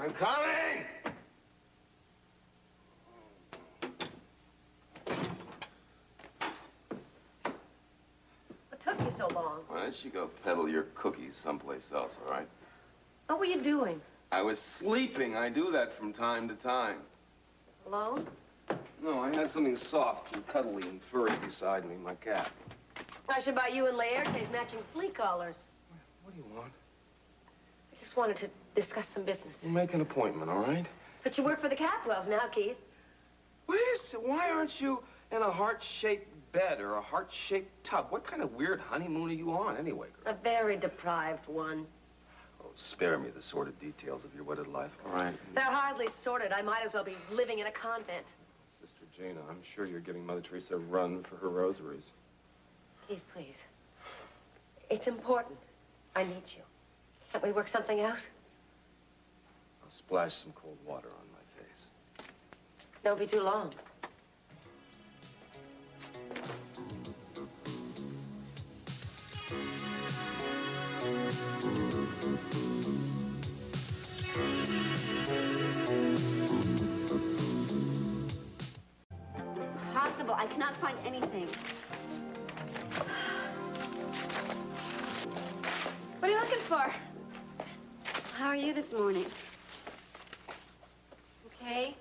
I'm coming! What took you so long? Why don't you go peddle your cookies someplace else, all right? What were you doing? I was sleeping. I do that from time to time. Alone? No, I had something soft and cuddly and furry beside me, my cat. I should buy you and Laertes matching flea collars. What do you want? I just wanted to discuss some business. We'll make an appointment, all right? But you work for the Catwells now, Keith. Why aren't you in a heart-shaped bed or a heart-shaped tub? What kind of weird honeymoon are you on, anyway, girl? A very deprived one. Oh, spare me the sordid details of your wedded life, all right? They're hardly sordid. I might as well be living in a convent. Sister Jana, I'm sure you're giving Mother Teresa a run for her rosaries. Keith, please. It's important. I need you. Can't we work something out? I'll splash some cold water on my face. Don't be too long. Impossible. I cannot find anything. What are you looking for? How are you this morning? Okay.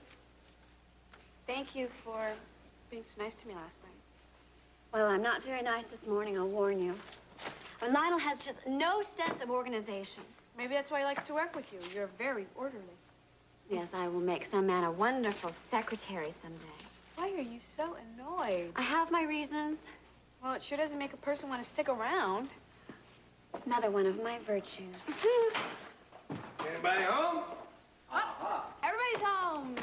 Thank you for being so nice to me last night. Well, I'm not very nice this morning, I'll warn you. And Lionel has just no sense of organization. Maybe that's why he likes to work with you. You're very orderly. Yes, I will make some man a wonderful secretary someday. Why are you so annoyed? I have my reasons. Well, it sure doesn't make a person want to stick around. Another one of my virtues. Anybody home? Oh, everybody's home.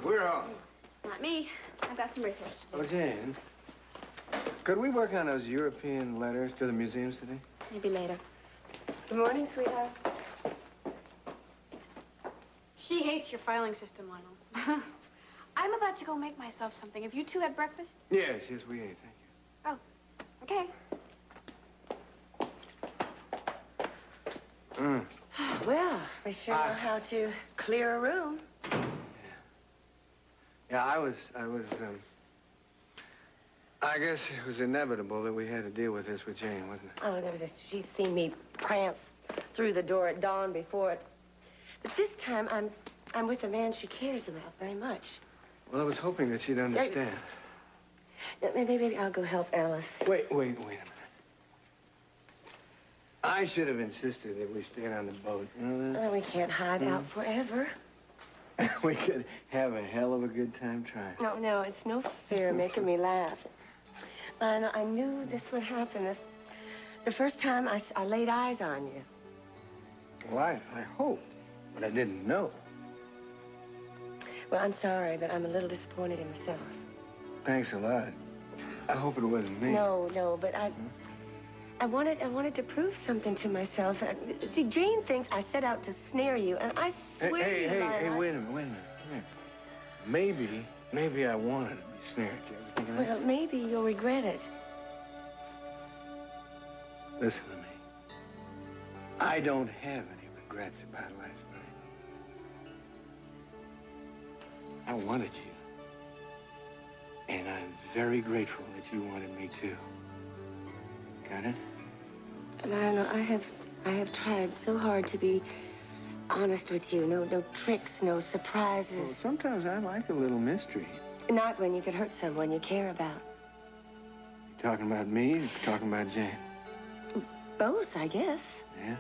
We're home. Not me. I've got some research to do. Oh, Jane, could we work on those European letters to the museums today? Maybe later. Good morning, sweetheart. She hates your filing system, Lionel. I'm about to go make myself something. Have you two had breakfast? Yes, we ate, thank you. Oh, okay. Well, we sure know how to clear a room. Yeah, I guess it was inevitable that we had to deal with this with Jane, wasn't it? Oh, she's seen me prance through the door at dawn before it. But this time, I'm with a man she cares about very much. Well, I was hoping that she'd understand. Maybe I'll go help Alice. Wait a minute. I should have insisted that we stayed on the boat. You know that? Oh, we can't hide out forever. We could have a hell of a good time trying. No, it's no fair making me laugh. Lionel, I knew this would happen the first time I laid eyes on you. Well, I hoped, but I didn't know. Well, I'm sorry, but I'm a little disappointed in myself. Thanks a lot. I hope it wasn't me. No, but I wanted to prove something to myself. See, Jane thinks I set out to snare you, and I swear to you, Hey, wait a minute. Maybe I wanted to be snared. You ever think of that? Well, maybe you'll regret it. Listen to me. I don't have any regrets about last night. I wanted you. And I'm very grateful that you wanted me too. Got it? Lionel, I have tried so hard to be honest with you. No tricks, no surprises. Well, sometimes I like a little mystery. Not when you could hurt someone you care about. You talking about me or you talking about Jane? Both, I guess. Yeah?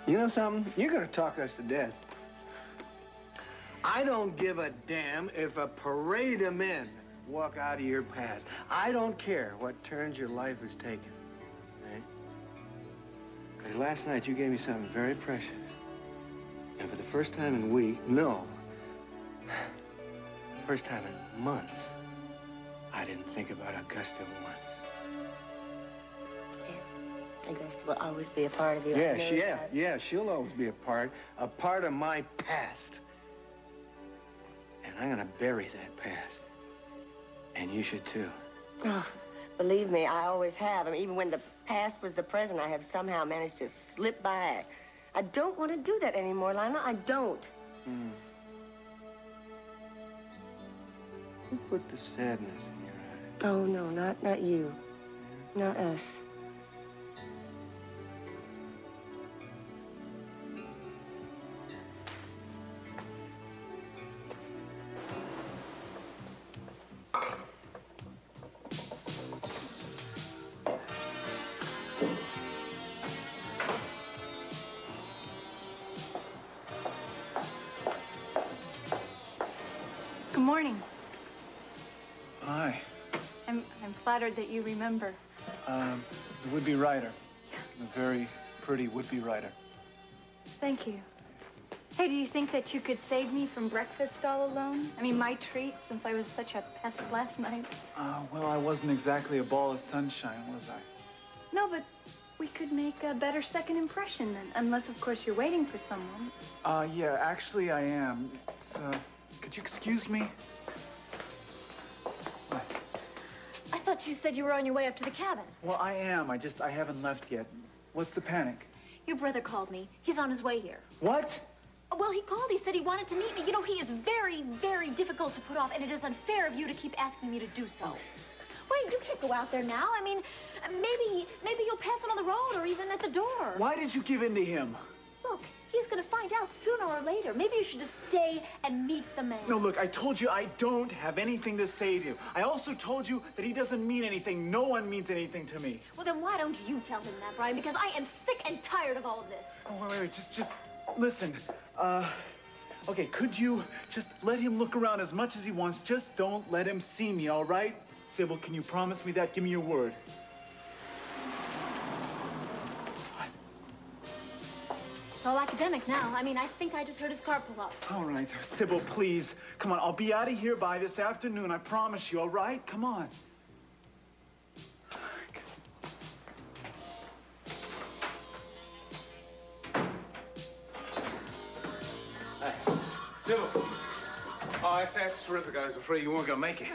You know something? You're gonna talk us to death. I don't give a damn if a parade of men walk out of your past. I don't care what turns your life has taken. Okay? Because last night you gave me something very precious. And for the first time in weeks, first time in months, I didn't think about Augusta once. Yeah. Augusta will always be a part of you. Yeah, she'll always be a part of my past. And I'm gonna bury that past. And you should too. Oh, believe me, I always have. I mean, even when the past was the present I have somehow managed to slip by. I don't want to do that anymore, Lionel. I don't. Who put the sadness in your eyes? Oh, no, not you. Not us. Good morning. Hi. I'm flattered that you remember. The would-be writer. A very pretty would-be writer. Thank you. Hey, do you think that you could save me from breakfast all alone? I mean, my treat, since I was such a pest last night. Well, I wasn't exactly a ball of sunshine, was I? No, but we could make a better second impression, unless, of course, you're waiting for someone. Yeah, actually I am. Could you excuse me? What? I thought you said you were on your way up to the cabin. Well, I am. I haven't left yet. What's the panic? Your brother called me. He's on his way here. What? Well, he called. He said he wanted to meet me. You know, he is very, very difficult to put off, and it is unfair of you to keep asking me to do so. Wait, you can't go out there now. I mean, maybe you'll pass him on the road or even at the door. Why did you give in to him? Look, he's going to find out sooner or later. Maybe you should just stay and meet the man. No, look, I told you I don't have anything to say to you. I also told you that he doesn't mean anything. No one means anything to me. Well, then why don't you tell him that, Brian? Because I am sick and tired of all of this. Oh, wait, just listen. Okay, could you just let him look around as much as he wants? Just don't let him see me, all right? Sybil, can you promise me that? Give me your word. It's all academic now. I mean, I think I just heard his car pull up. All right, Sybil, please. Come on, I'll be out of here by this afternoon, I promise you, all right? Come on. Sybil. Oh, that's terrific. I was afraid you weren't going to make it.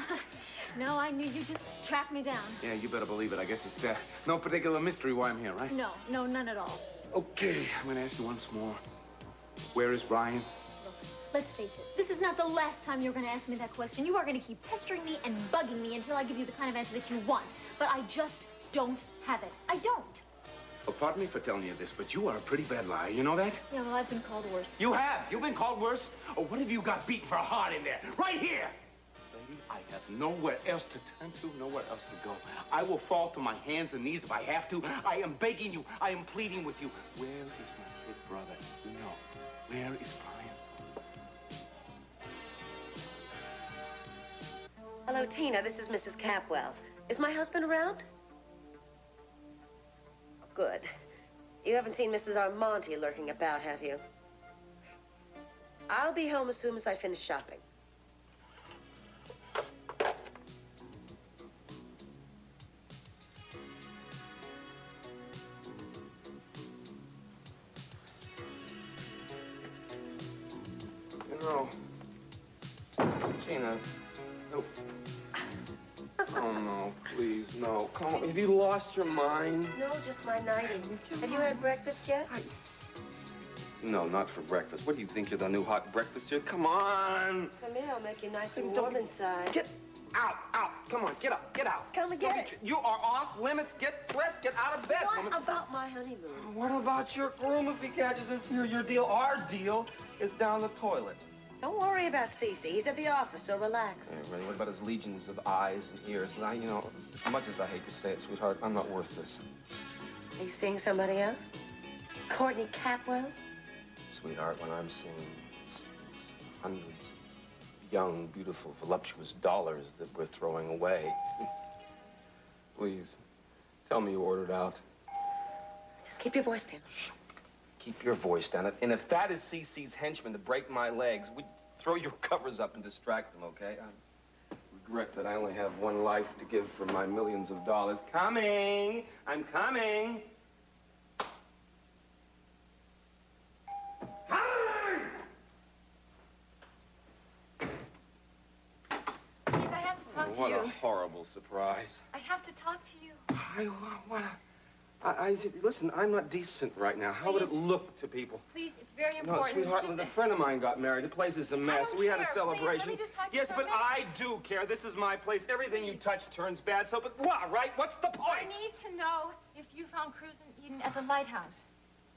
No, I knew you just tracked me down. Yeah, you better believe it. I guess it's no particular mystery why I'm here, right? No, none at all. Okay, I'm going to ask you once more. Where is Brian? Look, let's face it. This is not the last time you're going to ask me that question. You are going to keep pestering me and bugging me until I give you the kind of answer that you want. But I just don't have it. I don't. Well, pardon me for telling you this, but you are a pretty bad liar. You know that? Yeah, well, I've been called worse. You have? You've been called worse? Oh, what have you got beaten for a heart in there? Right here! Lady, I have nowhere else to turn to, nowhere else to go. I will fall to my hands and knees if I have to. I am begging you. I am pleading with you. Where is my big brother? No. Where is Brian? Hello, Tina. This is Mrs. Capwell. Is my husband around? Good. You haven't seen Mrs. Armonti lurking about, have you? I'll be home as soon as I finish shopping. You know, Tina, no. Oh, no, please, no. Come on. Have you lost your mind? No, just my nightie. Have you had breakfast yet? No, not for breakfast. What do you think? You're the new hot breakfast here? Come on. Come in, I'll make you nice and warm inside. Get out. Come on, get up, get out. Come and get it. You are off limits. Get dressed, get out of bed. What about my honeymoon? What about your groom if he catches us here? Your deal, our deal, is down the toilet. Don't worry about Cece. He's at the office, so relax. Yeah, really, what about his legions of eyes and ears? And you know, as much as I hate to say it, sweetheart, I'm not worth this. Are you seeing somebody else? Courtney Capwell? Sweetheart, when I'm seeing it's hundreds of young, beautiful, voluptuous dollars that we're throwing away. Please, tell me you ordered out. Just keep your voice down. Shh. Keep your voice down. And if that is CC's henchmen to break my legs, we throw your covers up and distract them, okay? I regret that I only have one life to give for my millions of dollars. Coming! I'm coming! I have to talk to you. What a horrible surprise. I have to talk to you. Listen, I'm not decent right now. How would it look to people? Please, it's very No, important. sweetheart, a friend of mine got married. The place is a mess. We had a celebration. Please, let me just talk to yes, you but for a minute. I do care. This is my place. Everything you touch turns bad. So, but what, right? What's the I point? need to know if you found Cruz and Eden at the lighthouse.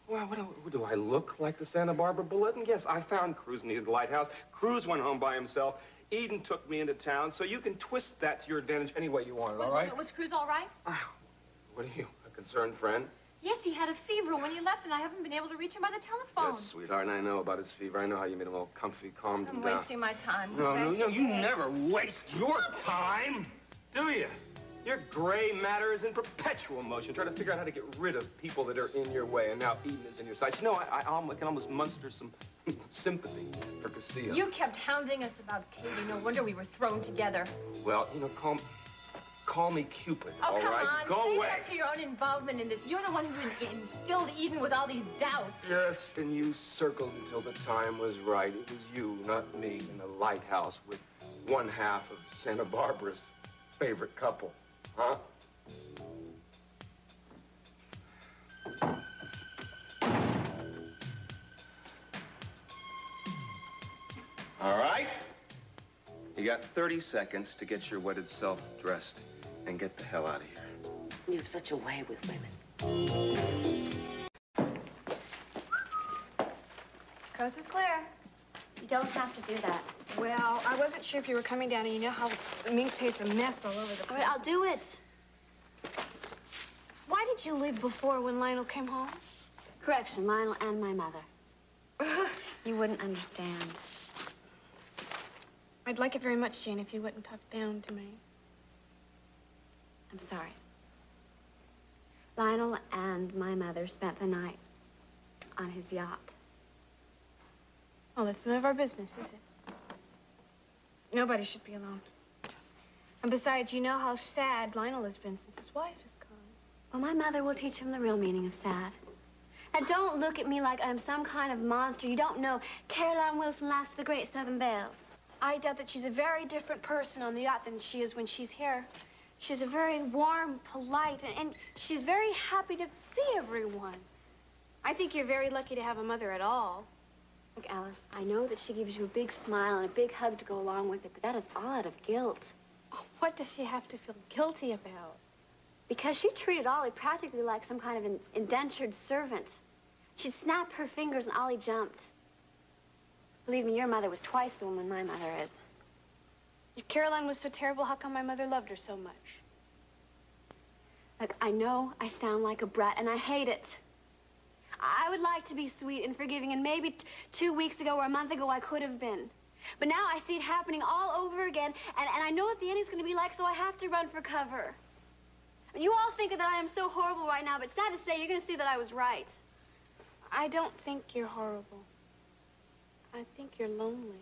Well, what do I look like the Santa Barbara Bulletin? Yes, I found Cruz near the lighthouse. Cruz went home by himself. Eden took me into town, so you can twist that to your advantage any way you want it, all right? Was Cruz all right? What are you, a concerned friend? Yes, he had a fever when you left, and I haven't been able to reach him by the telephone. Yes, sweetheart, and I know about his fever. I know how you made him all comfy, calmed him down. I'm wasting my time. No, you never waste your time, do you? Your gray matter is in perpetual motion, trying to figure out how to get rid of people that are in your way, and now Eden is in your sights. You know, I can almost muster some sympathy for Castillo. You kept hounding us about Katie. No wonder we were thrown together. Well, you know, call me Cupid, all right? Oh, come on. Go away. Say that to your own involvement in this. You're the one who instilled Eden with all these doubts. Yes, and you circled until the time was right. It was you, not me, in the lighthouse with one half of Santa Barbara's favorite couple. Huh? All right. You got 30 seconds to get your wedded self dressed and get the hell out of here. You have such a way with women. Coast is clear. You don't have to do that. Well, I wasn't sure if you were coming down, and you know how Minx hates a mess all over the place. All right, I'll do it. Why did you leave before when Lionel came home? Correction, Lionel and my mother. You wouldn't understand. I'd like it very much, Jane, if you wouldn't talk down to me. I'm sorry. Lionel and my mother spent the night on his yacht. Oh, that's none of our business, is it? Nobody should be alone. And besides, you know how sad Lionel has been since his wife is gone. Well, my mother will teach him the real meaning of sad. And don't look at me like I'm some kind of monster. You don't know. Caroline Wilson laughs the Great Southern Bells. I doubt that she's a very different person on the yacht than she is when she's here. She's a very warm, polite, and she's very happy to see everyone. I think you're very lucky to have a mother at all. Look, Alice, I know that she gives you a big smile and a big hug to go along with it, but that is all out of guilt. Oh, what does she have to feel guilty about? Because she treated Ollie practically like some kind of an indentured servant. She'd snap her fingers and Ollie jumped. Believe me, your mother was twice the woman my mother is. If Caroline was so terrible, how come my mother loved her so much? Look, I know I sound like a brat, and I hate it. I would like to be sweet and forgiving, and maybe 2 weeks ago or a month ago I could have been. But now I see it happening all over again, and I know what the ending's going to be like, so I have to run for cover. I mean, you all think that I am so horrible right now, but sad to say, you're going to see that I was right. I don't think you're horrible. I think you're lonely.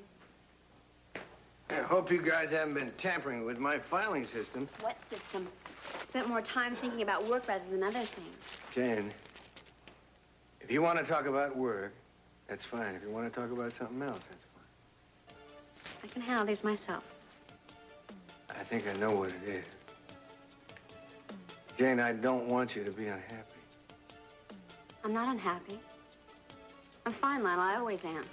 I hope you guys haven't been tampering with my filing system. What system? Spent more time thinking about work rather than other things. Jane, if you want to talk about work, that's fine. If you want to talk about something else, that's fine. I can handle these myself. I think I know what it is. Jane, I don't want you to be unhappy. I'm not unhappy. I'm fine, Lionel. I always am.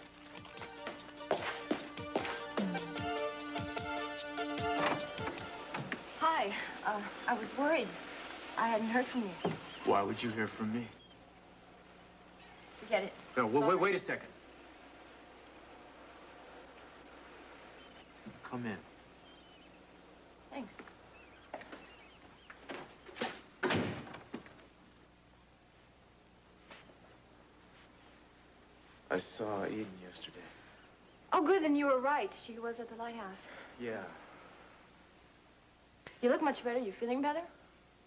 Hi. I was worried. I hadn't heard from you. Why would you hear from me? Forget it. No, wait a second. Come in. Thanks. I saw Eden yesterday. Oh, good. Then you were right. She was at the lighthouse. Yeah. You look much better. You feeling better?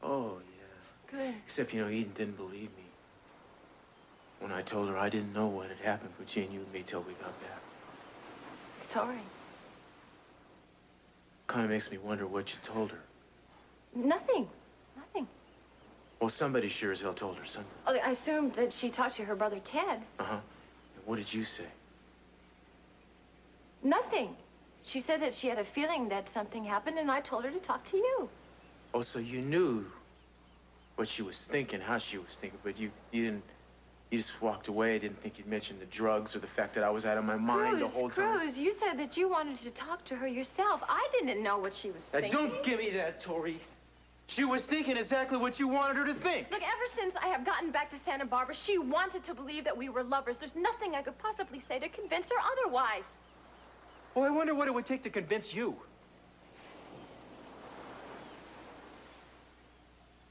Oh, yeah. Good. Except, you know, Eden didn't believe me. When I told her I didn't know what had happened between you and me till we got back. Sorry. Kind of makes me wonder what you told her. Nothing. Nothing. Well, somebody sure as hell told her something. Oh, I assumed that she talked to her brother Ted. Uh-huh. And what did you say? Nothing. She said that she had a feeling that something happened, and I told her to talk to you. Oh, so you knew what she was thinking, how she was thinking, but you just walked away. Didn't think you'd mention the drugs or the fact that I was out of my mind the whole time. Cruz, you said that you wanted to talk to her yourself. I didn't know what she was thinking. Don't give me that, Tori. She was thinking exactly what you wanted her to think. Look, ever since I have gotten back to Santa Barbara, she wanted to believe that we were lovers. There's nothing I could possibly say to convince her otherwise. Well, I wonder what it would take to convince you.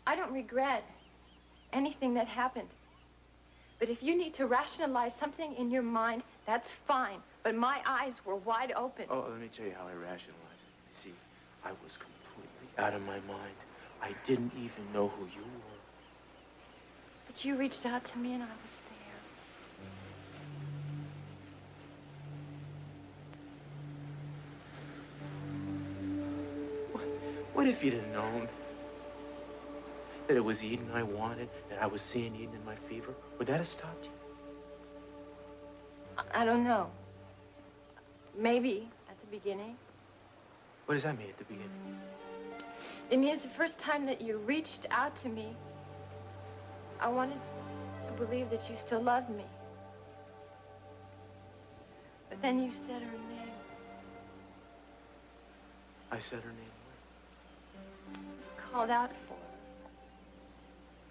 I don't regret anything that happened. But if you need to rationalize something in your mind, that's fine. But my eyes were wide open. Oh, let me tell you how I rationalized it. See, I was completely out of my mind. I didn't even know who you were. But you reached out to me and I was there. What if you'd have known that it was Eden I wanted, that I was seeing Eden in my fever? Would that have stopped you? I don't know. Maybe at the beginning. What does that mean at the beginning? It means the first time that you reached out to me, I wanted to believe that you still loved me. But then you said her name. I said her name. Called out for her.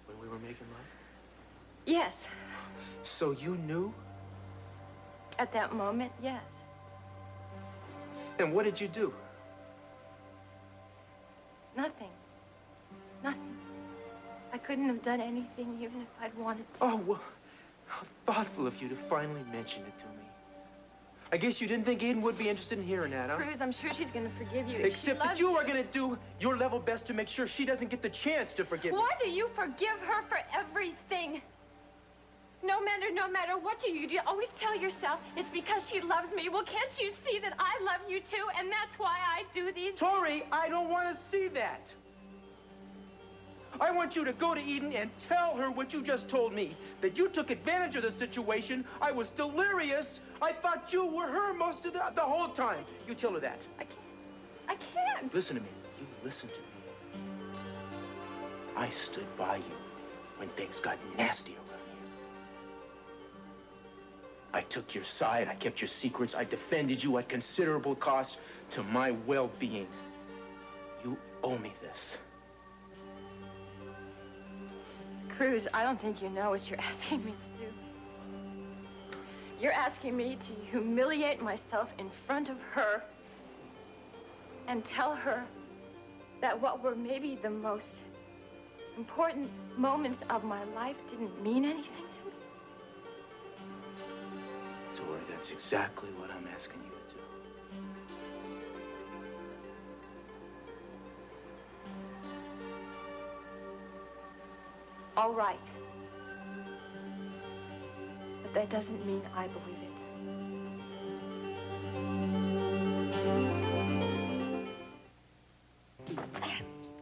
When we were making love? Yes. So you knew? At that moment, yes. And what did you do? Nothing. Nothing. I couldn't have done anything even if I'd wanted to. Oh, well, how thoughtful of you to finally mention it to me. I guess you didn't think Eden would be interested in hearing that, huh? Cruz, I'm sure she's going to forgive you. Except that you are going to do your level best to make sure she doesn't get the chance to forgive me. Why do you forgive her for everything? No matter what you do, you always tell yourself it's because she loves me. Well, can't you see that I love you too, and that's why I do these... Tori, I don't want to see that. I want you to go to Eden and tell her what you just told me, that you took advantage of the situation. I was delirious. I thought you were her most of the whole time. You tell her that. I can't. Listen to me. You listen to me. I stood by you when things got nasty around here. I took your side. I kept your secrets. I defended you at considerable cost to my well-being. You owe me this. Cruz, I don't think you know what you're asking me to do. You're asking me to humiliate myself in front of her and tell her that what were maybe the most important moments of my life didn't mean anything to me. Tori, that's exactly what I'm asking you to do. All right. But that doesn't mean I believe it.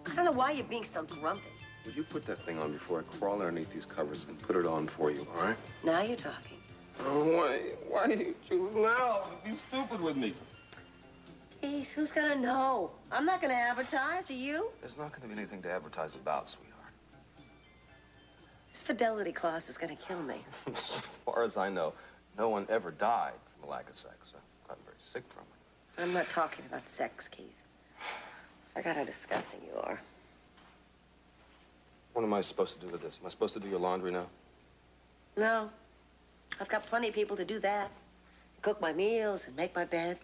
I don't know why you're being so grumpy. Will you put that thing on before I crawl underneath these covers and put it on for you, all right? Now you're talking. Oh, why did you choose now? Be stupid with me. Keith, who's gonna know? I'm not gonna advertise, are you? There's not going to be anything to advertise about, sweetheart. This fidelity clause is gonna kill me. As far as I know, no one ever died from a lack of sex. I've gotten very sick from it. I'm not talking about sex, Keith. I forgot how disgusting you are. What am I supposed to do with this? Am I supposed to do your laundry now? No. I've got plenty of people to do that. Cook my meals and make my bed.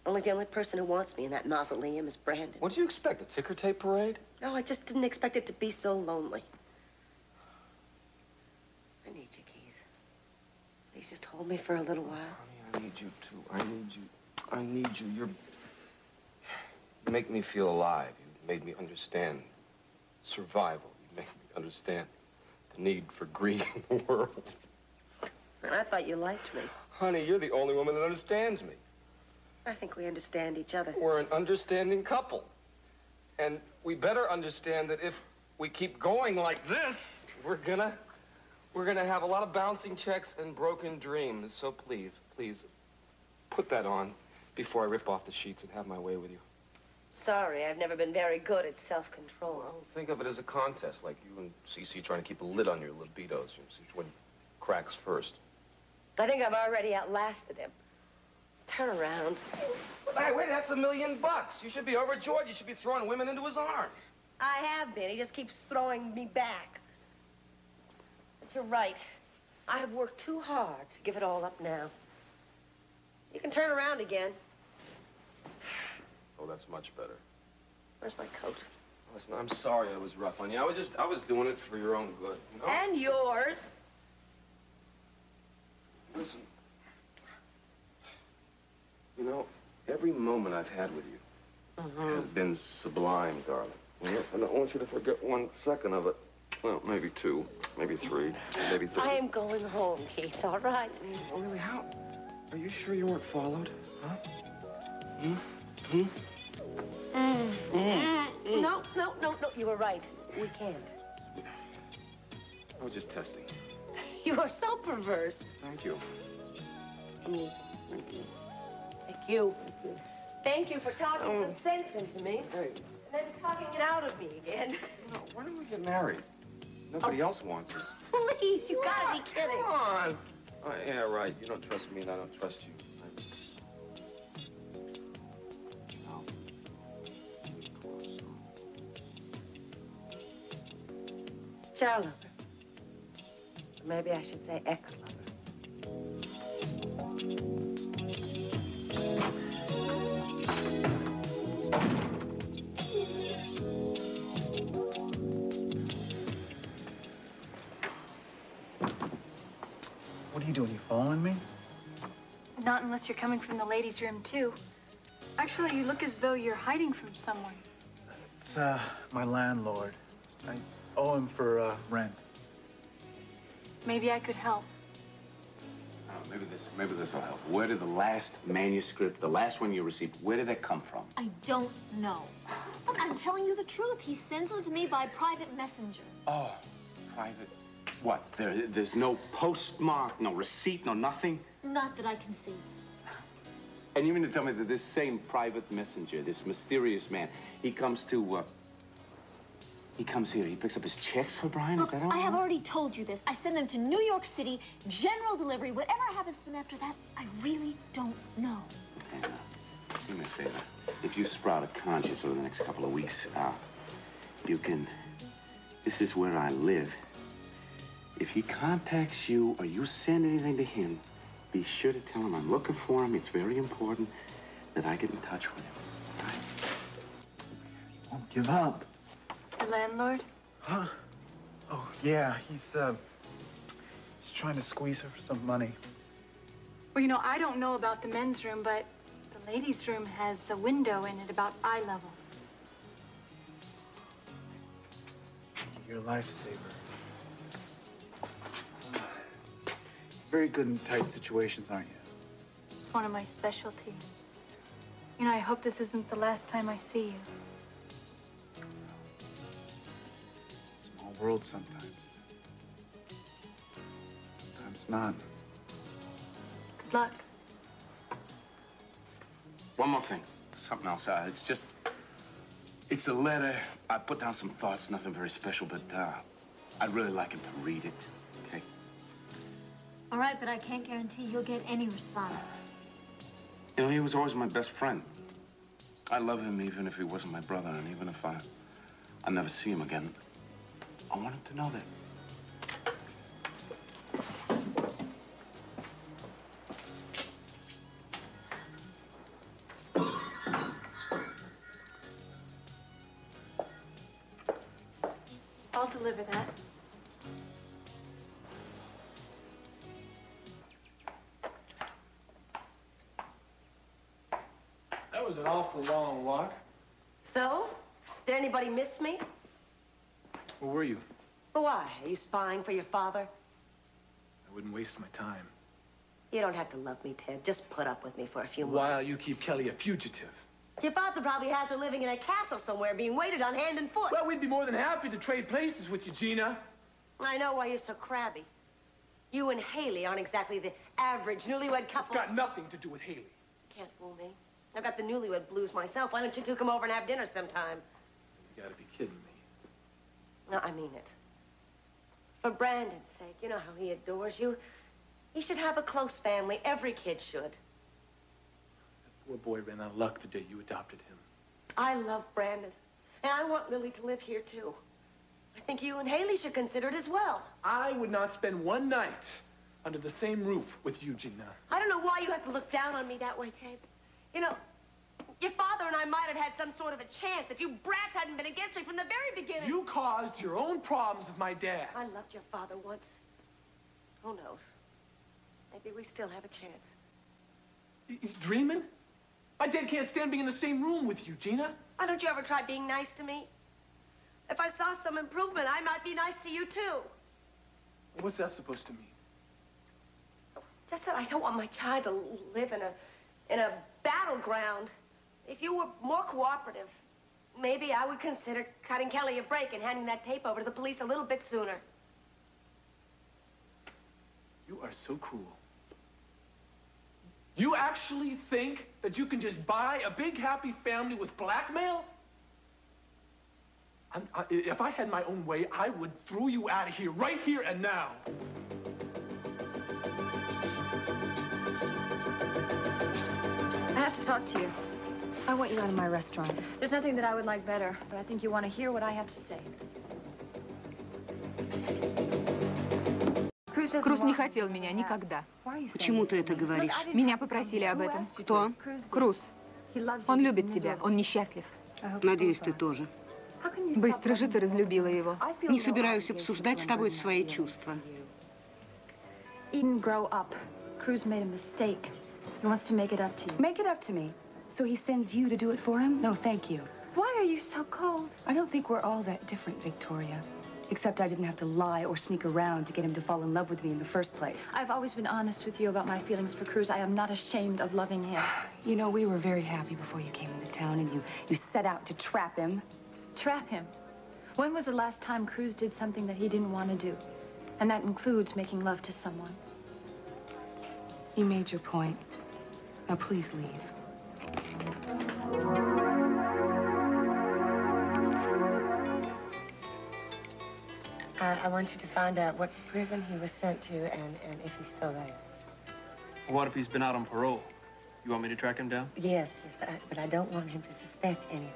Only the only person who wants me in that mausoleum is Brandon. What do you expect, a ticker tape parade? No, I just didn't expect it to be so lonely. I need you, Keith. Please just hold me for a little while. Honey, I need you too. I need you. I need you. You make me feel alive. You made me understand survival. You make me understand the need for greed in the world. And I thought you liked me. Honey, you're the only woman that understands me. I think we understand each other. We're an understanding couple. And we better understand that if we keep going like this, we're gonna have a lot of bouncing checks and broken dreams. So please, please, put that on before I rip off the sheets and have my way with you. Sorry, I've never been very good at self-control. Well, think of it as a contest, like you and CC trying to keep a lid on your libidos. You see which one cracks first. I think I've already outlasted him. Turn around. Hey, wait, that's $1 million. You should be overjoyed. You should be throwing women into his arms. I have been. He just keeps throwing me back. But you're right. I have worked too hard to give it all up now. You can turn around again. Oh, that's much better. Where's my coat? Listen, I'm sorry I was rough on you. I was doing it for your own good, you know? And yours. Listen. You know, every moment I've had with you has been sublime, darling. And I want you to forget 1 second of it. Well, maybe 2, maybe 3, maybe 30. I am going home, Keith, all right? Oh, really? How? Are you sure you weren't followed? Huh? No, you were right. We can't. I was just testing. You are so perverse. Thank you. Thank you. Thank you. Thank you for talking some sense into me. Hey. And then talking it out of me again. No, why don't we get married? Nobody else wants us. Please, you gotta be kidding. Come on. Oh, yeah, right. You don't trust me and I don't trust you. Child lover. Or maybe I should say ex-lover. What are you doing? You following me? Not unless you're coming from the ladies' room, too. Actually, you look as though you're hiding from someone. It's, my landlord. I owe him for, rent. Maybe I could help. Maybe this will help. Where did the last manuscript, the last one you received, where did that come from? I don't know. Look, I'm telling you the truth. He sends them to me by private messenger. Oh, private. What? There's no postmark, no receipt, no nothing? Not that I can see. And you mean to tell me that this same private messenger, this mysterious man, he comes to, he comes here, he picks up his checks for Brian? Look, Is that all? I have already told you this. I send them to New York City, general delivery. Whatever happens to them after that, I really don't know. Anna, do me a favor. If you sprout a conscience over the next couple of weeks, you can... This is where I live. If he contacts you or you send anything to him, be sure to tell him I'm looking for him. It's very important that I get in touch with him. All right? Won't give up. The landlord? Huh? Oh, yeah, he's trying to squeeze her for some money. Well, you know, I don't know about the men's room, but the ladies' room has a window in it about eye level. You're a lifesaver. Very good in tight situations, aren't you? It's one of my specialties. You know, I hope this isn't the last time I see you. Small world sometimes. Sometimes not. Good luck. One more thing. Something else. It's a letter. I put down some thoughts, nothing very special, but I'd really like him to read it. Okay? All right, but I can't guarantee you'll get any response. You know, he was always my best friend. I love him even if he wasn't my brother, and even if I never see him again. I want him to know that. I'll deliver that. That was an awful long walk. So? Did anybody miss me? Where were you? Why? Are you spying for your father? I wouldn't waste my time. You don't have to love me, Ted. Just put up with me for a few months. While you keep Kelly a fugitive. Your father probably has her living in a castle somewhere, being waited on hand and foot. Well, we'd be more than happy to trade places with you, Gina. I know why you're so crabby. You and Haley aren't exactly the average newlywed couple. It's got nothing to do with Haley. Can't fool me. I've got the newlywed blues myself. Why don't you two come over and have dinner sometime? You gotta be kidding me. No, I mean it. For Brandon's sake, you know how he adores you. He should have a close family. Every kid should. That poor boy ran out of luck the day you adopted him. I love Brandon. And I want Lily to live here, too. I think you and Haley should consider it as well. I would not spend one night under the same roof with you, Gina. I don't know why you have to look down on me that way, Ted. You know, your father and I might have had some sort of a chance if you brats hadn't been against me from the very beginning. You caused your own problems with my dad. I loved your father once. Who knows? Maybe we still have a chance. He's dreaming? My dad can't stand being in the same room with you, Gina. Why don't you ever try being nice to me? If I saw some improvement, I might be nice to you, too. What's that supposed to mean? Just that I don't want my child to live in a battleground. If you were more cooperative, maybe I would consider cutting Kelly a break and handing that tape over to the police a little bit sooner. You are so cruel. You actually think that you can just buy a big, happy family with blackmail? If I had my own way, I would throw you out of here, right here and now. I have to talk to you. I want you out of my restaurant. There's nothing that I would like better, but I think you want to hear what I have to say. Круз не хотел меня никогда. Почему ты это говоришь? Меня попросили об этом. Кто? Круз. Он любит тебя, он несчастлив. Надеюсь, ты тоже. Быстро же ты разлюбила его. Не собираюсь обсуждать с тобой свои чувства. Eden, grow up. Cruz made a mistake. He wants to make it up to you. Make it up to me? So he sends you to do it for him? No, thank you. Why are you so cold? I don't think we're all that different, Victoria. Except I didn't have to lie or sneak around to get him to fall in love with me in the first place. I've always been honest with you about my feelings for Cruz. I am not ashamed of loving him. You know, we were very happy before you came into town, and you set out to trap him. Trap him? When was the last time Cruz did something that he didn't want to do? And that includes making love to someone. You made your point. Now, please leave. I want you to find out what prison he was sent to and if he's still there. What if he's been out on parole? You want me to track him down? Yes, but I don't want him to suspect anything.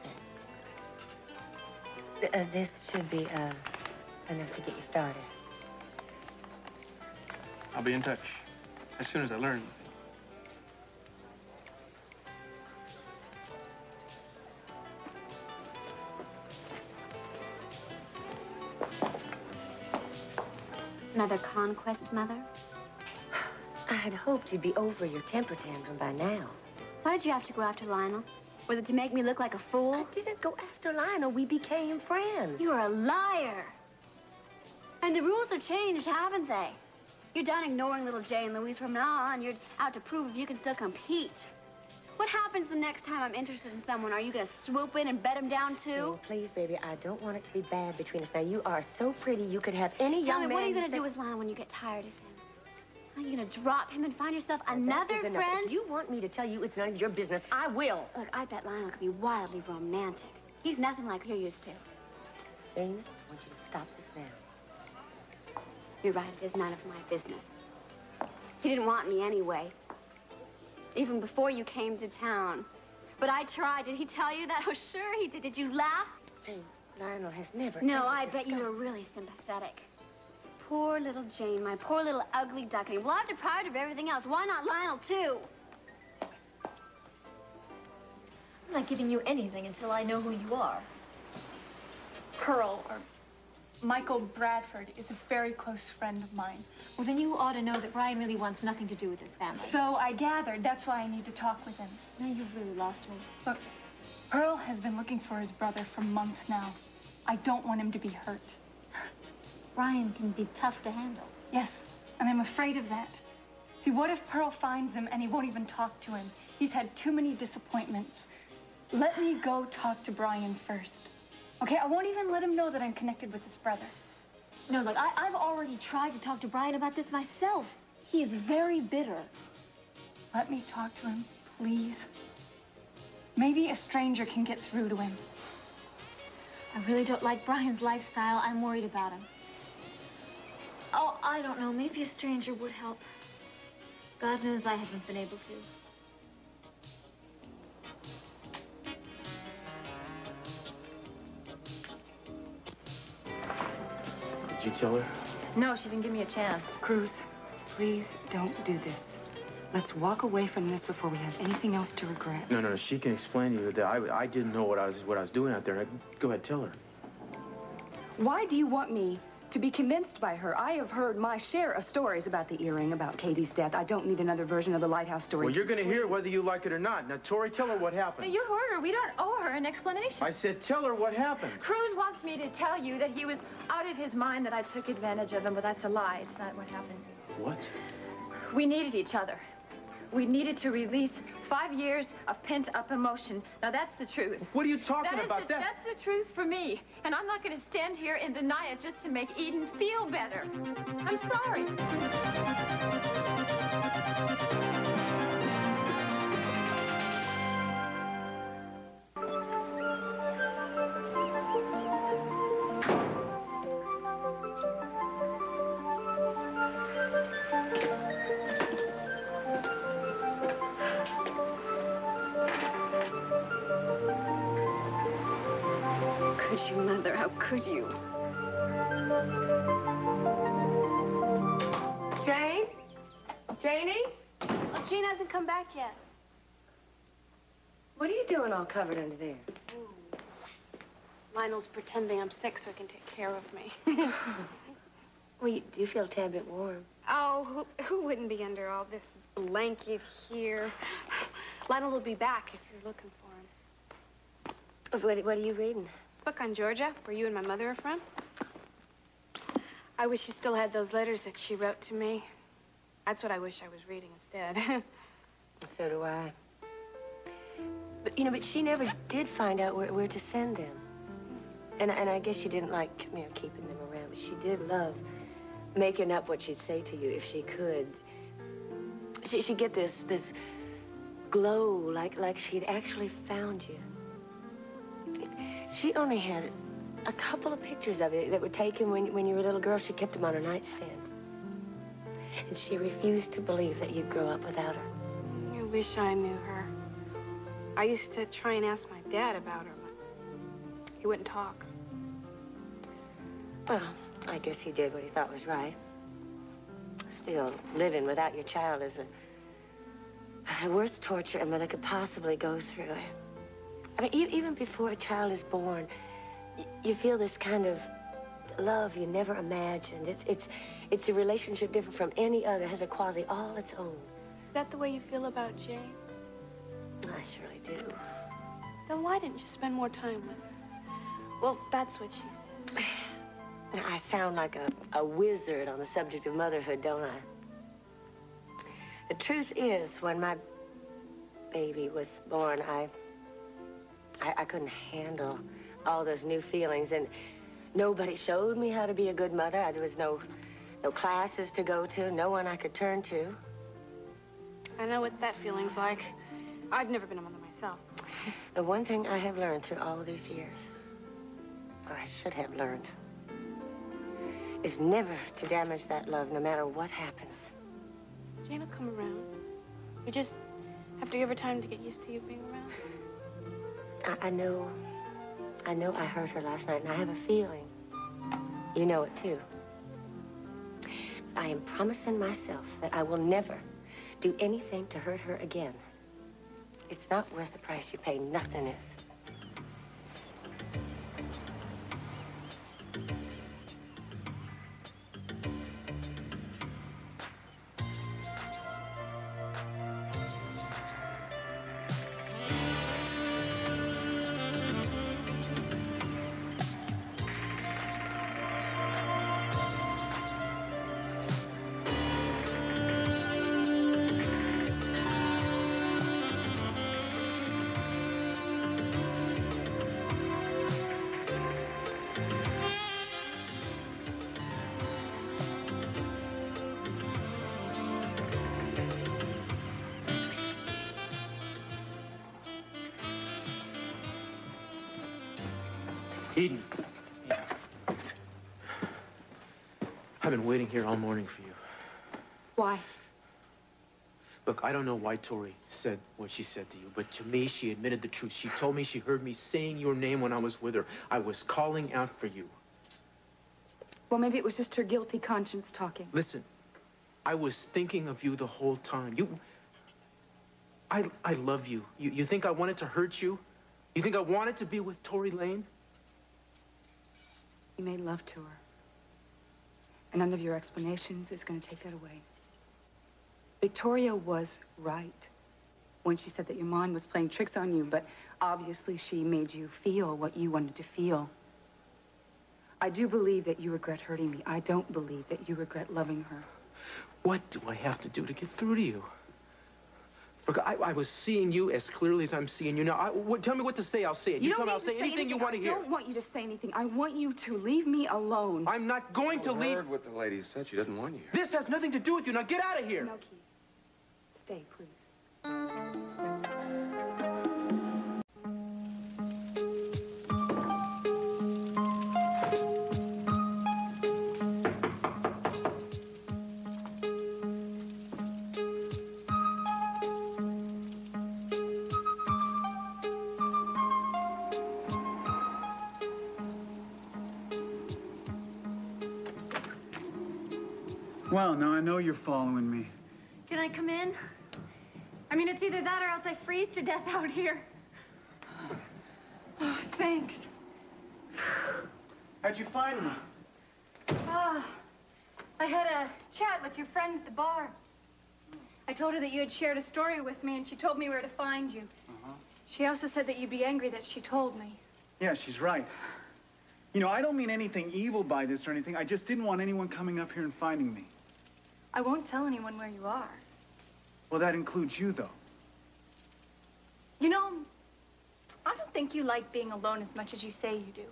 This should be enough to get you started. I'll be in touch as soon as I learn. Another conquest, Mother? I had hoped you'd be over your temper tantrum by now. Why did you have to go after Lionel? Was it to make me look like a fool? I didn't go after Lionel. We became friends. You're a liar. And the rules have changed, haven't they? You're done ignoring little Jay and Louise from now on. You're out to prove if you can still compete. What happens the next time I'm interested in someone? Are you going to swoop in and bet him down, too? Oh, please, baby, I don't want it to be bad between us. Now, you are so pretty, you could have any young man... Tell me, what are you going to do with Lionel when you get tired of him? Are you going to drop him and find yourself another friend? If you want me to tell you it's none of your business, I will. Look, I bet Lionel could be wildly romantic. He's nothing like you're used to. Jane, I want you to stop this now. You're right, it is none of my business. He didn't want me anyway. Even before you came to town. But I tried. Did he tell you that? Oh, sure he did. Did you laugh? Jane, Lionel has never... No, I bet you were really sympathetic. Poor little Jane, my poor little ugly duckling. Well, I've deprived her of everything else. Why not Lionel, too? I'm not giving you anything until I know who you are. Pearl, or Michael Bradford, is a very close friend of mine. Well, then you ought to know that Brian really wants nothing to do with this family. So I gathered. That's why I need to talk with him. Now you've really lost me. Look, Pearl has been looking for his brother for months now. I don't want him to be hurt. Brian can be tough to handle. Yes, and I'm afraid of that. See, what if Pearl finds him and he won't even talk to him? He's had too many disappointments. Let me go talk to Brian first. Okay, I won't even let him know that I'm connected with his brother. No, look, I've already tried to talk to Brian about this myself. He is very bitter. Let me talk to him, please. Maybe a stranger can get through to him. I really don't like Brian's lifestyle. I'm worried about him. Oh, I don't know. Maybe a stranger would help. God knows I haven't been able to. Did you tell her? No, she didn't give me a chance. Cruz, please don't do this. Let's walk away from this before we have anything else to regret. No, she can explain to you that I didn't know what I was doing out there. Go ahead, tell her. Why do you want me to be convinced by her? I have heard my share of stories about the earring, about Katie's death. I don't need another version of the lighthouse story. Well, you're going to hear it whether you like it or not. Now, Tori, tell her what happened. You heard her. We don't owe her an explanation. I said tell her what happened. Cruz wants me to tell you that he was out of his mind, that I took advantage of him, but that's a lie. It's not what happened. What? We needed each other. We needed to release 5 years of pent-up emotion. Now, that's the truth. What are you talking about? That's the truth for me. And I'm not going to stand here and deny it just to make Eden feel better. I'm sorry. Mother, how could you? Jane? Janie? Oh, Jane hasn't come back yet. What are you doing all covered under there? Ooh. Lionel's pretending I'm sick so he can take care of me. Well, do you feel a tad bit warm? Oh, who wouldn't be under all this blanket here? Lionel will be back if you're looking for him. What are you reading? Book on Georgia, where you and my mother are from. I wish you still had those letters that she wrote to me. That's what I wish I was reading instead. So do I. But, but she never did find out where to send them. And I guess she didn't like, keeping them around. But she did love making up what she'd say to you if she could. She'd get this glow, like she'd actually found you. She only had a couple of pictures of it that were taken when you were a little girl. She kept them on her nightstand. And she refused to believe that you'd grow up without her. I wish I knew her. I used to try and ask my dad about her, but he wouldn't talk. Well, I guess he did what he thought was right. Still, living without your child is the worst torture a mother could possibly go through. I mean, even before a child is born, you feel this kind of love you never imagined. It's a relationship different from any other. It has a quality all its own. Is that the way you feel about Jane? I surely do. Then why didn't you spend more time with her? Well, that's what she says. I sound like a wizard on the subject of motherhood, don't I? The truth is, when my baby was born, I couldn't handle all those new feelings, and nobody showed me how to be a good mother. There was no classes to go to, no one I could turn to. I know what that feeling's like. I've never been a mother myself. The one thing I have learned through all these years, or I should have learned, is never to damage that love, no matter what happens. Jane will come around. You just have to give her time to get used to you being around. I know I hurt her last night, and I have a feeling you know it, too. I am promising myself that I will never do anything to hurt her again. It's not worth the price you pay. Nothing is. Eden. Yeah. I've been waiting here all morning for you. Why? Look, I don't know why Tori said what she said to you, but to me, she admitted the truth. She told me she heard me saying your name when I was with her. I was calling out for you. Well, maybe it was just her guilty conscience talking. Listen, I was thinking of you the whole time. I love you. You think I wanted to hurt you? You think I wanted to be with Tory Lane? You made love to her. And none of your explanations is going to take that away. Victoria was right when she said that your mind was playing tricks on you, but obviously she made you feel what you wanted to feel. I do believe that you regret hurting me. I don't believe that you regret loving her. What do I have to do to get through to you? Look, I was seeing you as clearly as I'm seeing you now. Tell me what to say, I'll say it. You tell me I'll say anything you want to hear. I don't want you to say anything. I want you to leave me alone. I'm not going to leave. I heard what the lady said. She doesn't want you. This has nothing to do with you. Now get out of here. No, Keith. Stay, please. Well, now I know you're following me. Can I come in? I mean, it's either that or else I freeze to death out here. Oh, thanks. How'd you find me? Oh, I had a chat with your friend at the bar. I told her that you had shared a story with me, and she told me where to find you. She also said that you'd be angry that she told me. Yeah, she's right. You know, I don't mean anything evil by this or anything. I just didn't want anyone coming up here and finding me. I won't tell anyone where you are. Well, that includes you, though. You know, I don't think you like being alone as much as you say you do.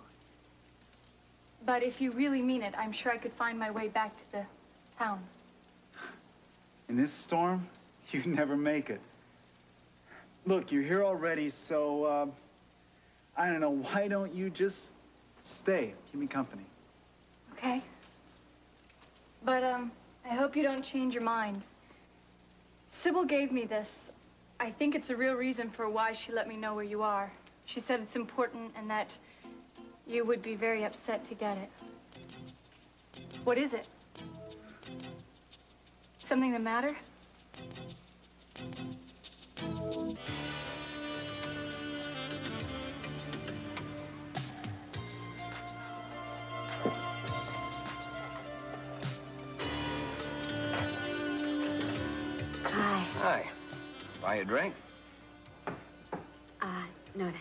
But if you really mean it, I'm sure I could find my way back to the town. In this storm, you'd never make it. Look, you're here already, so, I don't know, why don't you just stay? Keep me company. Okay. But, I hope you don't change your mind. Sybil gave me this. I think it's a real reason for why she let me know where you are. She said it's important and that you would be very upset to get it. What is it? Something the matter? Hi. Buy a drink? No thanks.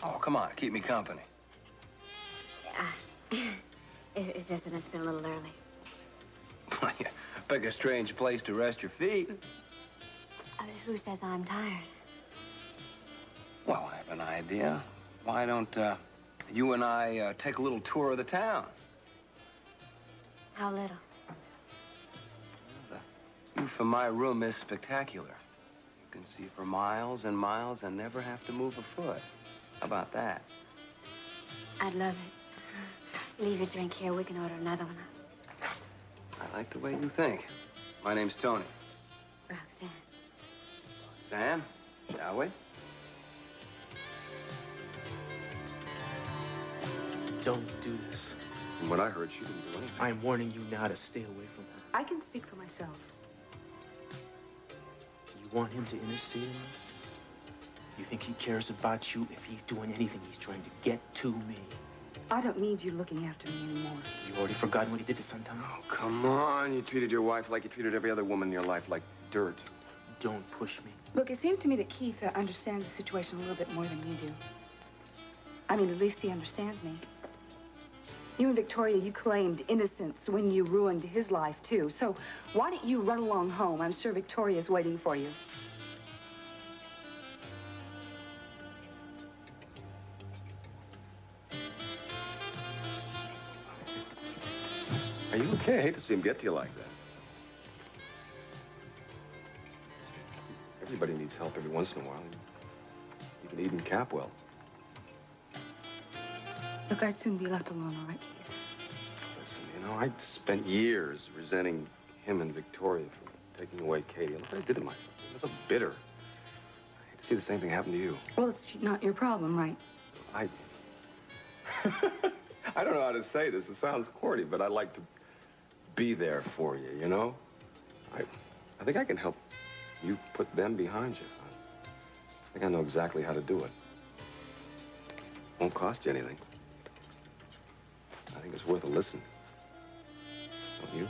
Oh, come on. Keep me company. It's just that it's been a little early. Pick a strange place to rest your feet. Who says I'm tired? Well, I have an idea. Why don't you and I take a little tour of the town? How little? The view from my room is spectacular. You can see for miles and miles and never have to move a foot. How about that? I'd love it. Leave your drink here. We can order another one. I like the way you think. My name's Tony. Roxanne. Roxanne, shall we? Don't do this. From what I heard, she didn't do anything. I'm warning you now to stay away from her. I can speak for myself. You want him to intercede in this? You think he cares about you? If he's doing anything, he's trying to get to me. I don't need you looking after me anymore. You've already forgotten what he did to Santana? Oh, come on. You treated your wife like you treated every other woman in your life, like dirt. Don't push me. Look, it seems to me that Keith understands the situation a little bit more than you do. I mean, at least he understands me. You and Victoria, you claimed innocence when you ruined his life, too. So why don't you run along home? I'm sure Victoria's waiting for you. Are you okay? I hate to see him get to you like that. Everybody needs help every once in a while. Even Eden Capwell. Look, I'd soon be left alone, all right? Listen, you know, I spent years resenting him and Victoria for taking away Katie. Look what I did to myself. I'm so bitter. I hate to see the same thing happen to you. Well, it's not your problem, right? I don't know how to say this. It sounds corny, but I'd like to be there for you, you know? I think I can help you put them behind you. I think I know exactly how to do it. Won't cost you anything. I think it's worth a listen. Don't you?